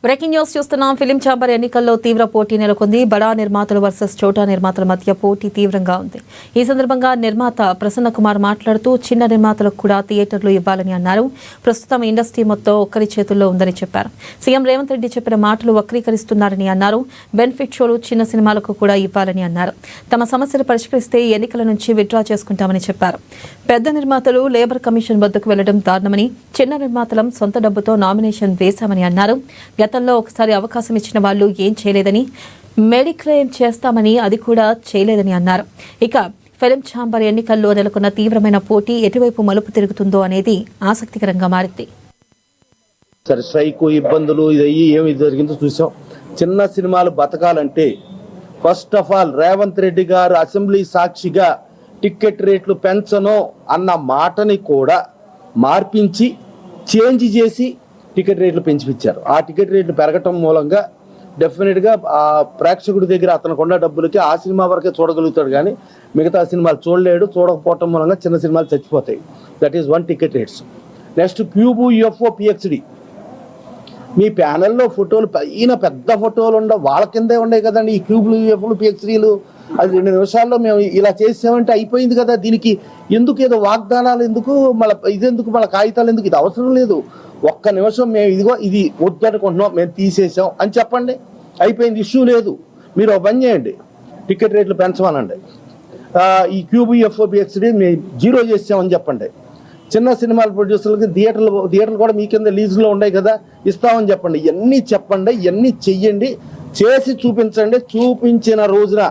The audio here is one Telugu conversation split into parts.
బ్రేకింగ్ న్యూస్ చూస్తున్నాం. ఫిలిం ఛాంబర్ ఎన్నికల్లో తీవ్ర పోటీ నెలకొంది. బడా నిర్మాతలు వర్సెస్ చోటా నిర్మాతల మధ్య పోటీ తీవ్రంగా ఉంది. ఈ సందర్భంగా నిర్మాత ప్రసన్న కుమార్ మాట్లాడుతూ చిన్న నిర్మాతలకు కూడా థియేటర్లు ఇవ్వాలని అన్నారు. ప్రస్తుతం ఇండస్ట్రీ మొత్తం ఒక్కరి చేతుల్లో ఉందని చెప్పారు. సీఎం రేవంత్ రెడ్డి చెప్పిన మాటలు వక్రీకరిస్తున్నారని అన్నారు. బెనిఫిట్ షోలు చిన్న సినిమాలకు కూడా ఇవ్వాలని అన్నారు. తమ సమస్యలు పరిష్కరిస్తే ఎన్నికల నుంచి విత్డ్రా చేసుకుంటామని చెప్పారు. పెద్ద నిర్మాతలు లేబర్ కమిషన్ వద్దకు వెళ్లడం దారుణమని, చిన్న నిర్మాతలం సొంత డబ్బుతో నామినేషన్ వేశామని అన్నారు. గతంలో ఒకసారి అవకాశం ఇచ్చిన వాళ్ళు ఏం చేయలేదని, మెడిక్లెయిమ్ చేస్తామని అది కూడా చేయలేదని అన్నారు. ఇక ఫిలిం ఛాంబర్ ఎన్నికల్లో నెలకొన్న తీవ్రమైన పోటీ ఎటువైపు మలుపు తిరుగుతుందో అనేది ఆసక్తికరంగా మారింది. సరే, స్ట్రైక్ ఇబ్బందులు ఇది ఏమి జరిగిందో చూసాం. చిన్న సినిమాలు బతకాలంటే first of all Revanth Reddy గారు అసెంబ్లీ సాక్షిగా టికెట్ రేట్లు పెంచను అన్న మాటని కూడా మార్పించి చేంజ్ చేసి టికెట్ రేట్లు పెంచిపించారు. ఆ టికెట్ రేట్లు పెరగటం మూలంగా డెఫినెట్గా ఆ ప్రేక్షకుడి దగ్గర అతనికి ఉన్న డబ్బులకి ఆ సినిమా వరకే చూడగలుగుతాడు, కానీ మిగతా సినిమాలు చూడలేడు. చూడకపోవటం మూలంగా చిన్న సినిమాలు చచ్చిపోతాయి. That is one ticket rates. Next Cube, UFO, PHD. మీ ప్యానెల్లో ఫోటోలు పైన పెద్ద ఫోటోలు ఉండవు, వాళ్ళ కిందే ఉన్నాయి కదండి ఈ క్యూబ్లు, యుఎఫ్లు, పిహెచ్డీలు. అది 2 నిమిషాల్లో మేము ఇలా చేసామంటే అయిపోయింది కదా. దీనికి ఎందుకు ఏదో వాగ్దానాలు ఎందుకు, మళ్ళీ ఇదెందుకు, మళ్ళీ కాగితాలు ఎందుకు? ఇది అవసరం లేదు. ఒక్క నిమిషం మేము ఇదిగో ఇది వద్దనుకుంటున్నాం, మేము తీసేసాం అని చెప్పండి, అయిపోయింది, ఇష్యూ లేదు. మీరు ఒక పని చేయండి, టికెట్ రేట్లు పెంచమనండి. ఈ క్యూబ్, యుఎఫ్ఓ, పిహెచ్డీ మేము 0 చేసామని చెప్పండి. చిన్న సినిమాల ప్రొడ్యూసర్లకి థియేటర్లు కూడా మీ కింద లీజులో ఉన్నాయి కదా, ఇస్తామని చెప్పండి. ఇవన్నీ చెప్పండి, ఇవన్నీ చెయ్యండి, చేసి చూపించండి. చూపించిన రోజున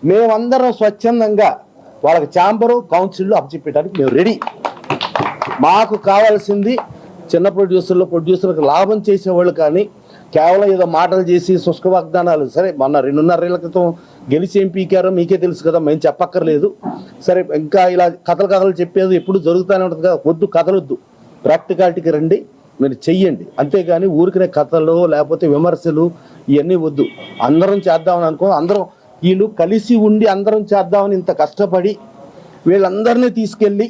మేమందరం స్వచ్ఛందంగా వాళ్ళకి ఛాంబరు, కౌన్సిల్ అప్పచెప్పడానికి మేము రెడీ. మాకు కావాల్సింది చిన్న ప్రొడ్యూసర్లకు లాభం చేసేవాళ్ళు, కానీ కేవలం ఏదో మాటలు చేసి శుష్క వాగ్దానాలు. సరే, మొన్న 2.5 ఏళ్ల క్రితం గెలిచి ఏం పీకారో మీకే తెలుసు కదా, మేము చెప్పక్కర్లేదు. సరే, ఇంకా ఇలా కథలు చెప్పేది ఎప్పుడు జరుగుతూనే ఉంటుంది కదా. వద్దు, కథలొద్దు, ప్రాక్టికాలిటీకి రండి, మీరు చెయ్యండి. అంతేగాని ఊరికినే కథలు లేకపోతే విమర్శలు ఇవన్నీ వద్దు. అందరం చేద్దామని అనుకో, అందరం వీళ్ళు కలిసి ఉండి అందరం చేద్దామని ఇంత కష్టపడి వీళ్ళందరినీ తీసుకెళ్ళి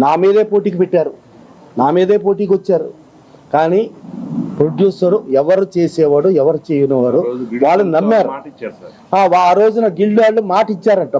నా మీదే పోటీకి పెట్టారు, నా మీదే పోటీకి వచ్చారు. కానీ ప్రొడ్యూసరు ఎవరు చేసేవాడు, ఎవరు చేయనివారు వాళ్ళు నమ్మారు. ఆ రోజున గిల్డ్ వాళ్ళు మాట ఇచ్చారంట.